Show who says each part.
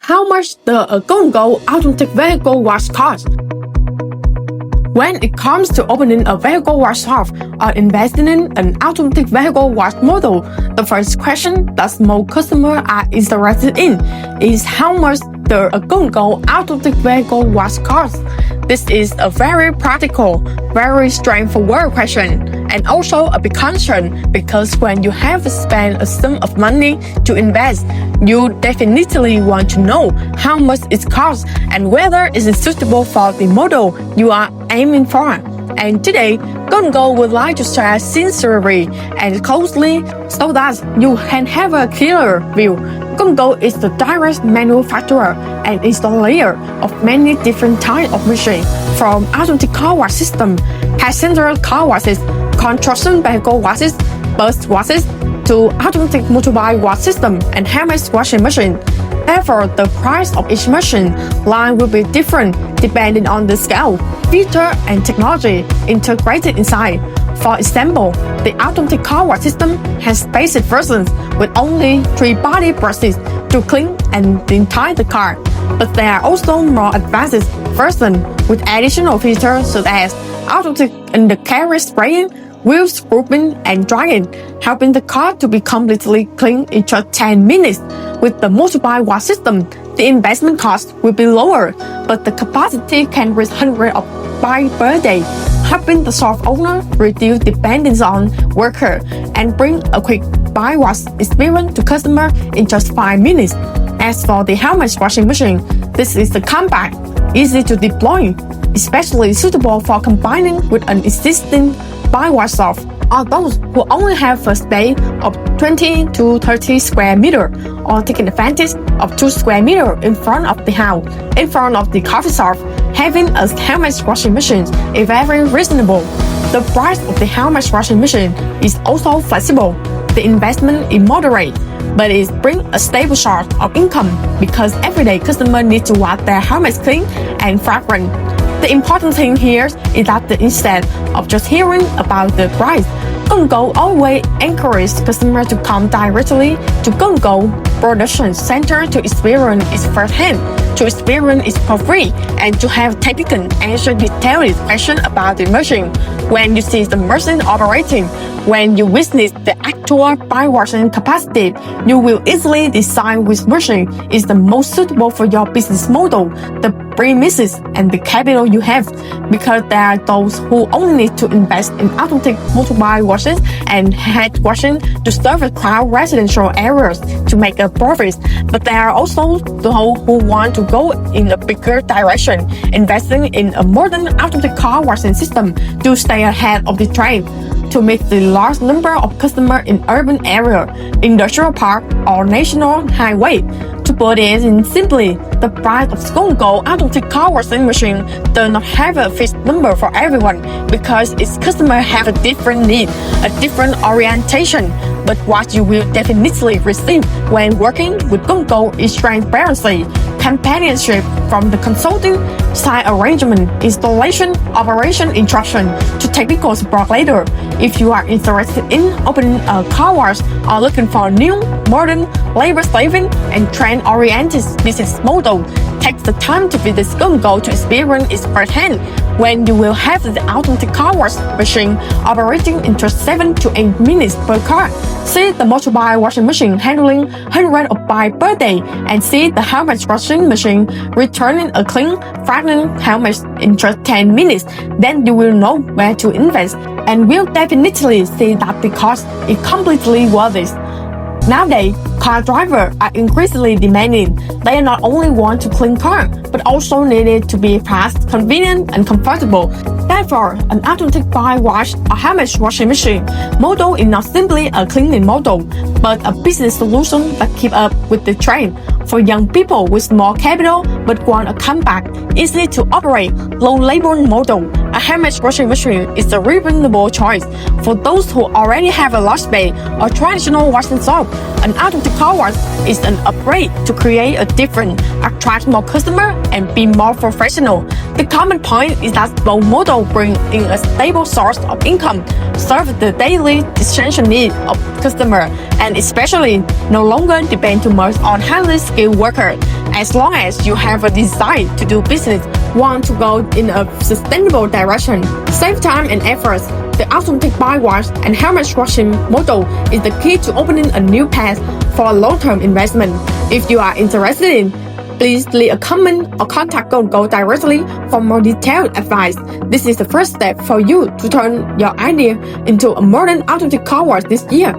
Speaker 1: How much the Go&Go automatic vehicle wash costs? When it comes to opening a vehicle wash shop or investing in an automatic vehicle wash model, the first question that most customers are interested in is how much the Go&Go automatic vehicle wash costs. This is a very practical, very straightforward question, and also a big concern because when you have spent a sum of money to invest, you definitely want to know how much it costs and whether it is suitable for the model you are aiming for. And today, Go&Go would like to share sincerely and closely so that you can have a clearer view. Go&Go is the direct manufacturer and installer of many different types of machines, from automatic car wash system, passenger car washes, construction vehicle washes, bus washes, to automatic motorbike wash system and helmet washing machine. Therefore, the price of each machine line will be different depending on the scale, feature, and technology integrated inside. For example, the automatic car wash system has basic versions with only 3 body brushes to clean and entire the car. But there are also more advanced versions with additional features such as automatic undercarriage spraying, wheel scrubbing and drying, helping the car to be completely clean in just 10 minutes. With the motorbike wash system, the investment cost will be lower, but the capacity can reach hundreds of bikes per day, helping the shop owner reduce dependence on worker and bring a quick bike wash experience to customer in just 5 minutes. As for the helmet washing machine, this is the compact, easy to deploy, especially suitable for combining with an existing bike wash shop or those who only have a space of 20 to 30 square meters or taking advantage of 2 square meters in front of the house. In front of the coffee shop, having a helmet washing machine is very reasonable. The price of the helmet washing machine is also flexible. The investment is moderate, but it brings a stable source of income because everyday customers need to wash their helmets clean and fragrant. The important thing here is that instead of just hearing about the price, Go&Go always encourages customers to come directly to Go&Go production center to experience it firsthand, to experience it for free, and to have technical answer detailed questions about the machine. When you see the machine operating, when you witness the actual bike washing capacity, you will easily decide which machine is the most suitable for your business model, the premises, and the capital you have. Because there are those who only need to invest in automatic motorbike washes and hand washing to serve crowded residential areas to make a profit. But there are also those who want to go in a bigger direction, investing in a modern automatic car washing system to stay ahead of the trend, to meet the large number of customers in urban area, industrial park, or national highway. To put it in simply, the price of Go&Go automatic car washing machine does not have a fixed number for everyone because its customers have a different need, a different orientation. But what you will definitely receive when working with Go&Go is transparency, companionship from the consulting, site arrangement, installation, operation instruction to technical support later. If you are interested in opening a car wash or looking for a new, modern, labor-saving, and trend-oriented business model, take the time to visit Go&Go to experience it firsthand. When you will have the automatic car wash machine operating in just 7 to 8 minutes per car, see the motorbike washing machine handling hundreds of bikes per day, and see the helmet washing machine returning a clean, fragrant helmet in just 10 minutes, then you will know where to invest and will definitely see that the cost is completely worth it. Nowadays, car drivers are increasingly demanding. They not only want to clean car, but also need it to be fast, convenient, and comfortable. Therefore, an automatic bike wash or helmet washing machine model is not simply a cleaning model, but a business solution that keeps up with the trend. For young people with small capital but want a compact, easy to operate, low labor model, a helmet washing machine is a reasonable choice. For those who already have a large bay or traditional washing shop, an automatic car wash is an upgrade to create a different, attract more customers, and be more professional. The common point is that both models bring in a stable source of income, serve the daily essential needs of customers, and especially no longer depend too much on highly skilled workers. As long as you have a desire to do business, want to go in a sustainable direction, save time and efforts, the automatic bike wash and helmet washing model is the key to opening a new path for a long-term investment. If you are interested in, please leave a comment or contact Go&Go directly for more detailed advice. This is the first step for you to turn your idea into a modern automatic car wash this year.